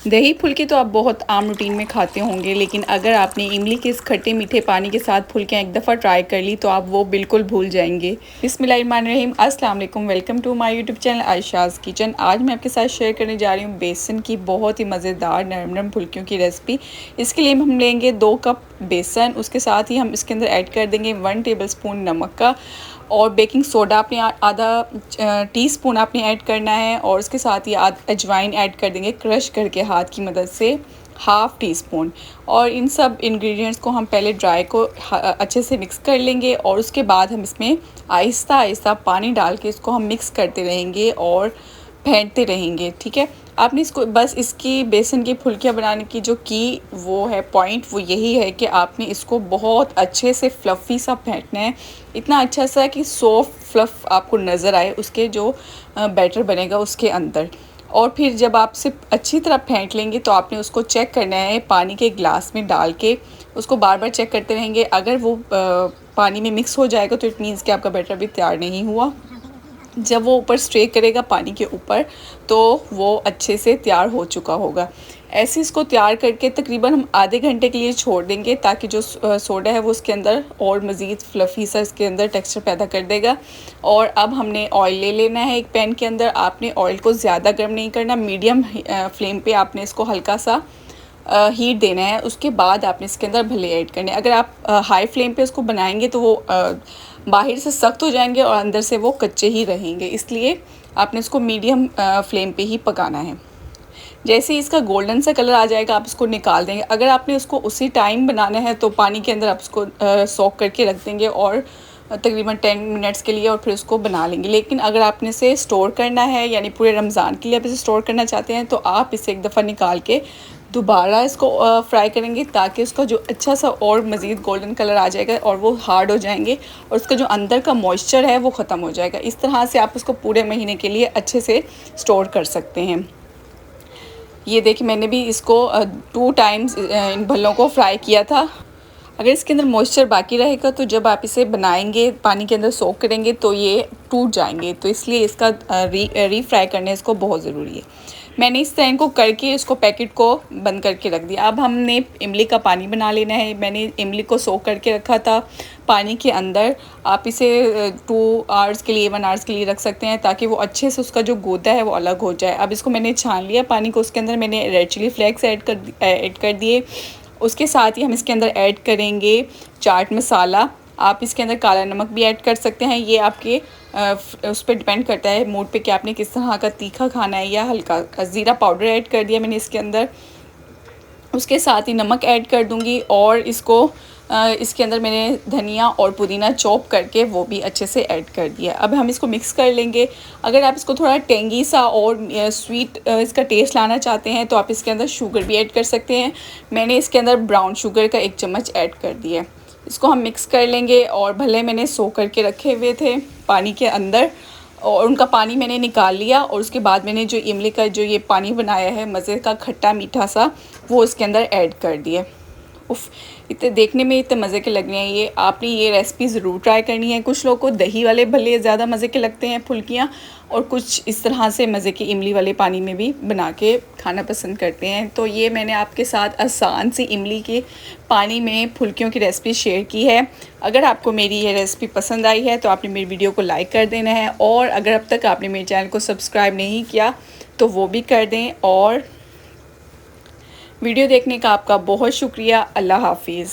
दही फुल्की तो आप बहुत आम रूटीन में खाते होंगे, लेकिन अगर आपने इमली के इस खट्टे मीठे पानी के साथ फुल्कियाँ एक दफ़ा ट्राई कर ली तो आप वो बिल्कुल भूल जाएंगे। बिस्मिल्लाहिर्रहमानिर्रहीम, अस्सलाम वालेकुम, welcome to my YouTube channel Ayesha's kitchen. आज मैं आपके साथ शेयर करने जा रही हूँ बेसन की बहुत ही मज़ेदार नरम नरम फुल्कियों की रेसिपी। इसके लिए हम लेंगे 2 कप बेसन, उसके साथ ही हम इसके अंदर ऐड कर देंगे 1 टेबलस्पून नमक का, और बेकिंग सोडा आपने आधा टीस्पून आपने ऐड करना है, और उसके साथ ही अजवाइन ऐड कर देंगे क्रश करके हाथ की मदद से, हाफ़ टी स्पून। और इन सब इंग्रेडिएंट्स को हम पहले ड्राई को अच्छे से मिक्स कर लेंगे, और उसके बाद हम इसमें आहिस्ता आहिस्ता पानी डाल के इसको हम मिक्स करते रहेंगे और फेंटते रहेंगे। ठीक है, आपने इसको बस इसकी बेसन की फुल्कियाँ बनाने की जो की वो है पॉइंट, वो यही है कि आपने इसको बहुत अच्छे से फ्लफ़ी सा फेंटना है, इतना अच्छा सा कि सॉफ्ट फ्लफ़ आपको नज़र आए उसके जो बैटर बनेगा उसके अंदर। और फिर जब आप सिर्फ अच्छी तरह फेंट लेंगे तो आपने उसको चेक करना है पानी के गिलास में डाल के, उसको बार बार चेक करते रहेंगे। अगर वो पानी में मिक्स हो जाएगा तो इट मीन्स कि आपका बैटर अभी तैयार नहीं हुआ। जब वो ऊपर स्ट्रे करेगा पानी के ऊपर तो वो अच्छे से तैयार हो चुका होगा। ऐसे इसको तैयार करके तकरीबन हम आधे घंटे के लिए छोड़ देंगे, ताकि जो सोडा है वो उसके अंदर और मज़ीद फ्लफ़ी सा इसके अंदर टेक्सचर पैदा कर देगा। और अब हमने ऑयल ले लेना है एक पैन के अंदर। आपने ऑयल को ज़्यादा गर्म नहीं करना, मीडियम फ्लेम पे आपने इसको हल्का सा हीट देना है। उसके बाद आपने इसके अंदर भले ऐड करने हैं। अगर आप हाई फ्लेम पे उसको बनाएंगे तो वो बाहर से सख्त हो जाएंगे और अंदर से वो कच्चे ही रहेंगे, इसलिए आपने इसको मीडियम फ्लेम पे ही पकाना है। जैसे ही इसका गोल्डन सा कलर आ जाएगा आप इसको निकाल देंगे। अगर आपने उसको उसी टाइम बनाना है तो पानी के अंदर आप इसको सोक करके रख देंगे और तकरीबन 10 मिनट्स के लिए, और फिर उसको बना लेंगे। लेकिन अगर आपने इसे स्टोर करना है, यानी पूरे रमज़ान के लिए आप इसे स्टोर करना चाहते हैं, तो आप इसे एक दफ़ा निकाल के दोबारा इसको फ्राई करेंगे, ताकि उसका जो अच्छा सा और मज़ीद गोल्डन कलर आ जाएगा और वो हार्ड हो जाएंगे और उसका जो अंदर का मॉइस्चर है वो ख़त्म हो जाएगा। इस तरह से आप उसको पूरे महीने के लिए अच्छे से स्टोर कर सकते हैं। ये देखिए, मैंने भी इसको 2 टाइम्स इन भल्लों को फ्राई किया था। अगर इसके अंदर मॉइस्चर बाकी रहेगा तो जब आप इसे बनाएंगे, पानी के अंदर सोक करेंगे, तो ये टूट जाएंगे। तो इसलिए इसका रीफ्राई करना इसको बहुत ज़रूरी है। मैंने इस तरह इनको करके इसको पैकेट को बंद करके रख दिया। अब हमने इमली का पानी बना लेना है। मैंने इमली को सोक करके रखा था पानी के अंदर। आप इसे 2 आवर्स के लिए 1 आवर्स के लिए रख सकते हैं, ताकि वो अच्छे से उसका जो गूदा है वो अलग हो जाए। अब इसको मैंने छान लिया पानी को, उसके अंदर मैंने रेड चिली फ्लेक्स ऐड कर दिए। उसके साथ ही हम इसके अंदर ऐड करेंगे चाट मसाला। आप इसके अंदर काला नमक भी ऐड कर सकते हैं, ये आपके उस पर डिपेंड करता है मूड पे कि आपने किस तरह का तीखा खाना है। या हल्का ज़ीरा पाउडर ऐड कर दिया मैंने इसके अंदर। उसके साथ ही नमक ऐड कर दूंगी, और इसके अंदर मैंने धनिया और पुदीना चॉप करके वो भी अच्छे से ऐड कर दिया। अब हम इसको मिक्स कर लेंगे। अगर आप इसको थोड़ा टेंगी सा और स्वीट इसका टेस्ट लाना चाहते हैं तो आप इसके अंदर शुगर भी ऐड कर सकते हैं। मैंने इसके अंदर ब्राउन शुगर का 1 चम्मच ऐड कर दिया। इसको हम मिक्स कर लेंगे, और भले मैंने सोक करके रखे हुए थे पानी के अंदर, और उनका पानी मैंने निकाल लिया, और उसके बाद मैंने जो इमली का जो ये पानी बनाया है मज़े का खट्टा मीठा सा, वो इसके अंदर ऐड कर दिया। उफ़, इतने देखने में इतने मज़े के लग रहे हैं। ये आपने ये रेसिपी ज़रूर ट्राई करनी है। कुछ लोगों को दही वाले भले ज़्यादा मज़े के लगते हैं फुल्कियाँ, और कुछ इस तरह से मज़े के इमली वाले पानी में भी बना के खाना पसंद करते हैं। तो ये मैंने आपके साथ आसान सी इमली के पानी में फुल्कियों की रेसिपी शेयर की है। अगर आपको मेरी ये रेसिपी पसंद आई है तो आपने मेरी वीडियो को लाइक कर देना है, और अगर अब तक आपने मेरे चैनल को सब्सक्राइब नहीं किया तो वो भी कर दें। और वीडियो देखने का आपका बहुत शुक्रिया। अल्लाह हाफिज़।